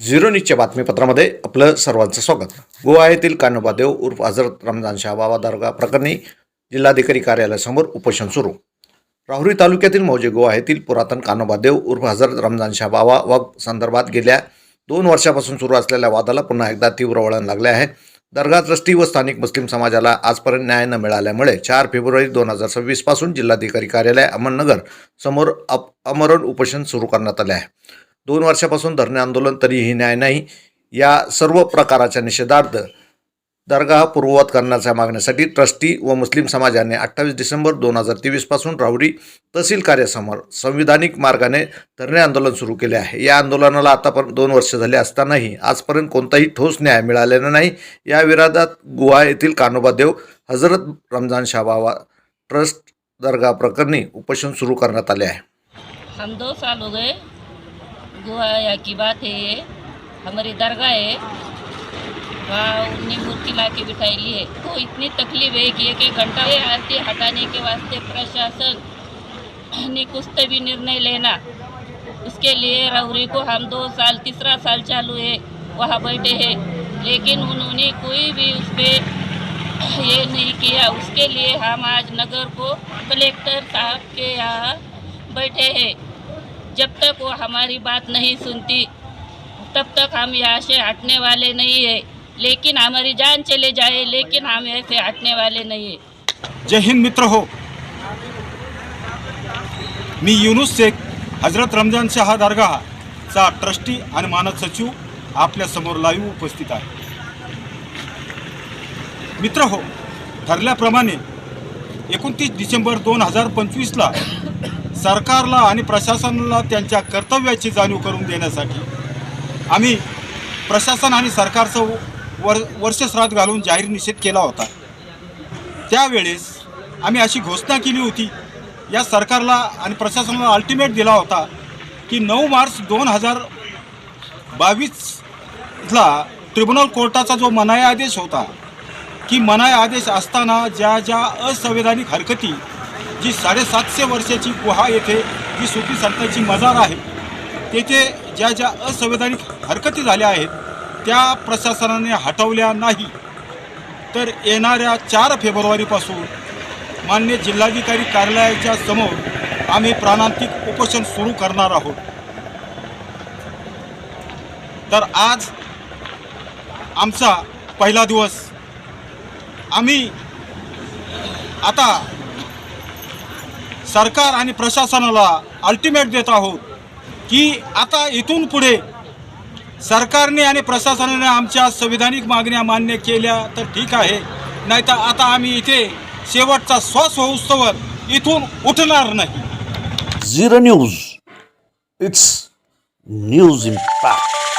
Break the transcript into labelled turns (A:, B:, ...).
A: Zero न्यूजच्या बातमीपत्रामध्ये आपलं सर्वांचं स्वागत. गोवा येथील कानोबादेव उर्फ हजरत रमजान शाह बाबा दर्गा प्रकरणी जिल्हाधिकारी कार्यालयासमोर उपोषण सुरू. राहुरी तालुक्यातील मौजे गोवा येथील पुरातन कानोबादेव उर्फ हजरत रमजान शाह बाबा वक्फ संदर्भात गेल्या 2 वर्षापासून सुरू असलेल्या वादाला पुन्हा एकदा तीव्र वळण लागले आहे. दर्गा ट्रस्टी व स्थानिक मुस्लिम समाजाला आजपर्यंत न्याय न मिळाल्यामुळे 4 फेब्रुवारी 2026 पासून जिल्हाधिकारी कार्यालय अहमदनगर समोर आमरण उपोषण सुरू करण्यात आले आहे. 2 वर्षापासून धरणे आंदोलन तरीही न्याय नाही. या सर्व प्रकाराच्या निषेधार्थ दर्गा पूर्ववत करण्याच्या मागणीसाठी ट्रस्टी व मुस्लिम समाजाने 28 डिसेंबर 2023 पासून राहुरी तहसील कार्यालयासमोर संविधानिक मार्गाने धरणे आंदोलन सुरू केले आहे. या आंदोलनाला आतापर्यंत 2 वर्ष झाले असतानाही आजपर्यंत कोणताही ठोस न्याय मिळालेला नाही. या विरोधात गोवा येथील कानोबादेव हजरत रमजान शाह बाबा ट्रस्ट दर्गा प्रकरणी उपोषण सुरू करण्यात आले आहे.
B: हम 2 साल हो गए गोवा यहाँ की बात है। ये हमारी दरगाह है, वहाँ उन्नी मूर्ति ला के बिठाई ली है। तो इतनी तकलीफ है कि 1-1 घंटा आरती हटाने के वास्ते प्रशासन ने कुछ भी निर्णय लेना, उसके लिए राहुरी को हम 2 साल 3रा साल चालू है वहाँ बैठे हैं, लेकिन उन्होंने कोई भी उस पर ये नहीं किया। उसके लिए हम आज नगर को कलेक्टर साहब के यहाँ बैठे हैं। जब तक वो हमारी बात नहीं सुनती तब तक हम यहाँ से हटने वाले नहीं है, लेकिन हमारी जान चले जाए लेकिन हम ऐसे हटने वाले नहीं है।
C: जय हिंद मित्र हो, मी युनुस शेख हजरत रमजान शाह दर्गाचा ट्रस्टी आणि मानद सचिव आपल्या समोर लाईव्ह उपस्थित आहे. मित्र हो, ठरल्याप्रमाणे 29 डिसेंबर 2025ला सरकारला आणि प्रशासनाला त्यांच्या कर्तव्याची जाणीव करून देण्यासाठी आम्ही प्रशासन आणि सरकारचं वर्षश्राद्ध घालून जाहीर निषेध केला होता. त्यावेळेस आम्ही अशी घोषणा केली होती, या सरकारला आणि प्रशासनाला अल्टिमेट दिला होता की 9 मार्च 2022ला ट्रिब्युनल कोर्टाचा जो मनाई आदेश होता, की मनाई आदेश असताना ज्या असंवैधानिक हरकती, जी 750 वर्षाची गुहा येथे जी सुफी संतांची मजार आहे, तेथे ज्या असंवैधानिक हरकती झाल्या आहेत त्या प्रशासनाने हटवल्या नाही, तर येणाऱ्या 4 फेब्रुवारीपासून माननीय जिल्हाधिकारी कार्यालयाच्या समोर आम्ही प्राणांतिक उपोषण सुरू करणार आहोत. तर आज आमचा पहिला दिवस. आम्ही आता सरकार आणि प्रशासनाला अल्टिमेट देत आहोत की आता इथून पुढे सरकारने आणि प्रशासनाने आमच्या संविधानिक मागण्या मान्य केल्या तर ठीक आहे, नाहीतर आता आम्ही इथे शेवटचा श्वास होऊस्तवर इथून उठणार नाही.
A: Zero news, it's news impact.